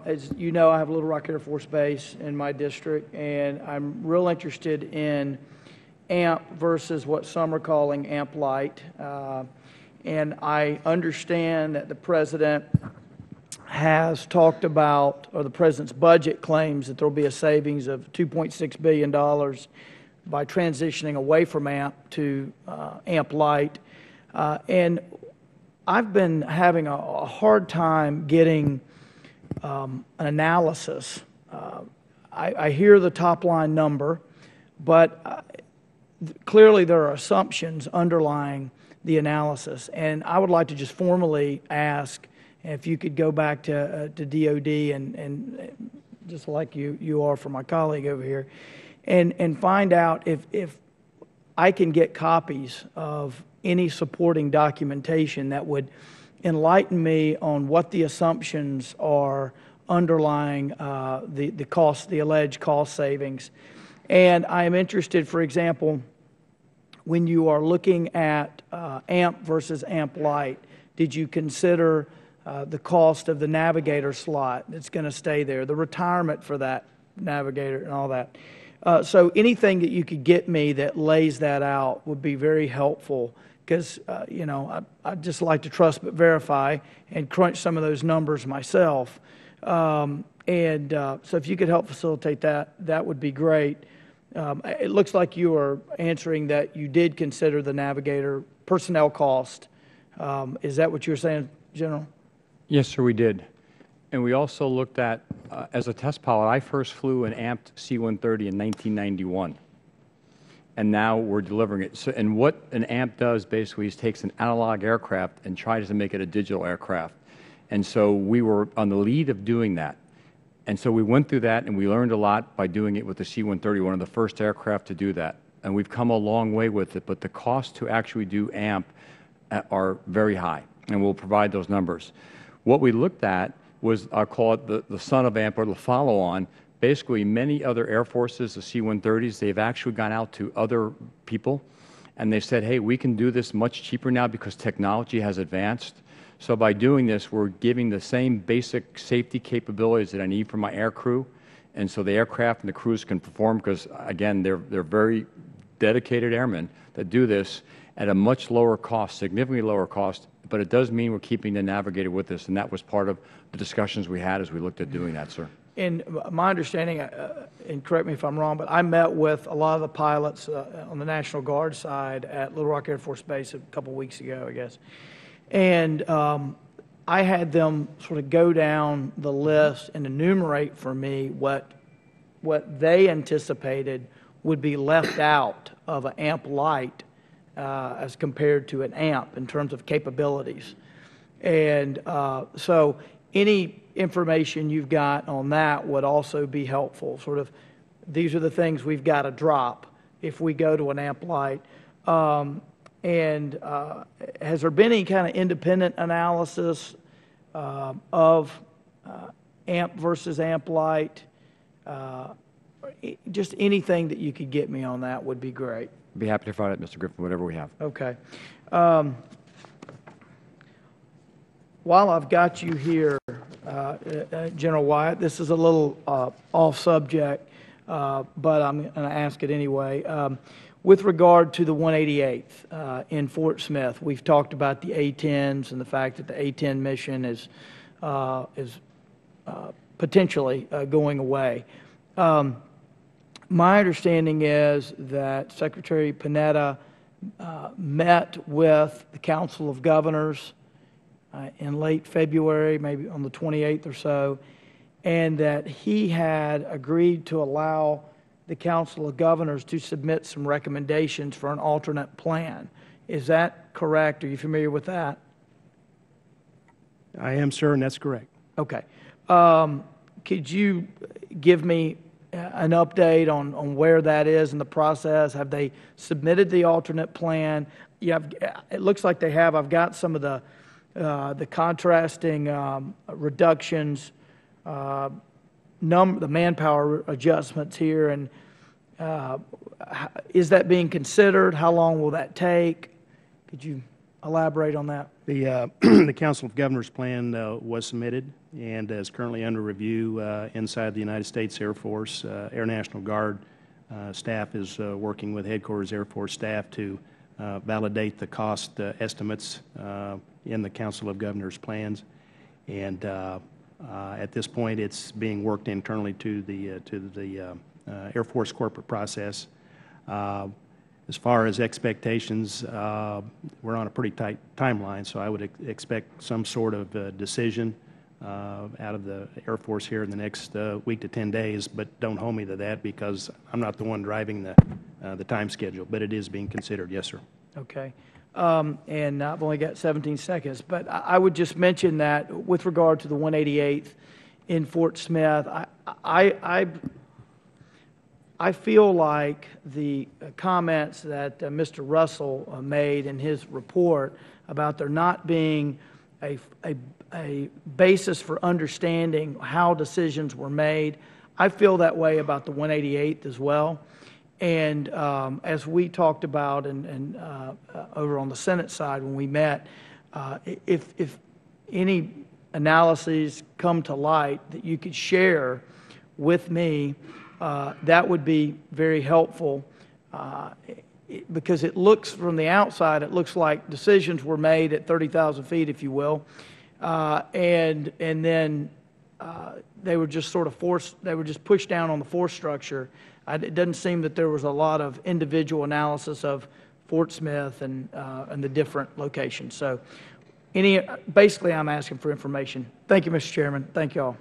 As you know, I have Little Rock Air Force Base in my district, and I'm real interested in AMP versus what some are calling AMP Light. And I understand that the President has talked about, or the President's budget claims that there will be a savings of $2.6 billion by transitioning away from AMP to AMP Light. And I've been having a hard time getting an analysis. I hear the top line number, but clearly there are assumptions underlying the analysis. And I would like to just formally ask if you could go back to DOD and just like you are for my colleague over here, and find out if I can get copies of any supporting documentation that would enlighten me on what the assumptions are underlying the cost, the alleged cost savings. And I am interested, for example, when you are looking at AMP versus AMP Light, did you consider the cost of the navigator slot that's going to stay there, the retirement for that navigator and all that? So anything that you could get me that lays that out would be very helpful, because you know, I'd just like to trust but verify and crunch some of those numbers myself. So if you could help facilitate that, that would be great. It looks like you are answering that you did consider the navigator personnel cost. Is that what you were saying, General? Yes, sir, we did. And we also looked at, as a test pilot, I first flew an amped C-130 in 1991. And now we're delivering it. So, and what an AMP does basically is takes an analog aircraft and tries to make it a digital aircraft. And so we were on the lead of doing that. And so we went through that, and we learned a lot by doing it with the C-130, one of the first aircraft to do that. And we've come a long way with it, but the costs to actually do AMP are very high, and we'll provide those numbers. What we looked at was, I'll call it the son of AMP, or the follow-on. Basically, many other air forces, the C-130s, they've actually gone out to other people, and they've said, hey, we can do this much cheaper now because technology has advanced. So by doing this, we're giving the same basic safety capabilities that I need for my air crew, and so the aircraft and the crews can perform, because, again, they're very dedicated airmen that do this at a much lower cost, significantly lower cost, but it does mean we're keeping the navigator with us, and that was part of the discussions we had as we looked at doing that, sir. In my understanding, and correct me if I'm wrong, but I met with a lot of the pilots on the National Guard side at Little Rock Air Force Base a couple weeks ago, I guess. And I had them sort of go down the list and enumerate for me what they anticipated would be left out of an AMP Light as compared to an AMP in terms of capabilities. And so any information you've got on that would also be helpful. Sort of, these are the things we've got to drop if we go to an AMP Light. And has there been any kind of independent analysis of AMP versus AMP Light? Just anything that you could get me on that would be great. I'd be happy to provide it, Mr. Griffin, whatever we have. Okay. While I've got you here, General Wyatt, this is a little off subject, but I'm going to ask it anyway. With regard to the 188th in Fort Smith, we've talked about the A-10s and the fact that the A-10 mission is potentially going away. My understanding is that Secretary Panetta met with the Council of Governors in late February, maybe on the 28th or so, and that he had agreed to allow the Council of Governors to submit some recommendations for an alternate plan. Is that correct? Are you familiar with that? I am, sir, and that's correct. Okay. Could you give me an update on where that is in the process? Have they submitted the alternate plan? Yeah, it looks like they have. I've got some of the contrasting reductions, the manpower adjustments here, and is that being considered? How long will that take? Could you elaborate on that? The Council of Governors plan was submitted. and is currently under review inside the United States Air Force. Air National Guard staff is working with Headquarters Air Force staff to validate the cost estimates in the Council of Governors plans, and at this point it's being worked internally to the Air Force corporate process. As far as expectations, we're on a pretty tight timeline, so I would expect some sort of decision out of the Air Force here in the next week to 10 days, but don't hold me to that because I'm not the one driving the time schedule, but it is being considered. Yes, sir. Okay. And I've only got 17 seconds, but I would just mention that with regard to the 188th in Fort Smith, I feel like the comments that Mr. Russell made in his report about there not being a basis for understanding how decisions were made, I feel that way about the 188th as well. And as we talked about and over on the Senate side when we met, if any analyses come to light that you could share with me, that would be very helpful because it looks from the outside, it looks like decisions were made at 30,000 feet, if you will, and then they were just sort of forced, they were just pushed down on the force structure. It doesn't seem that there was a lot of individual analysis of Fort Smith and the different locations. So basically I'm asking for information. Thank you, Mr. Chairman. Thank you all.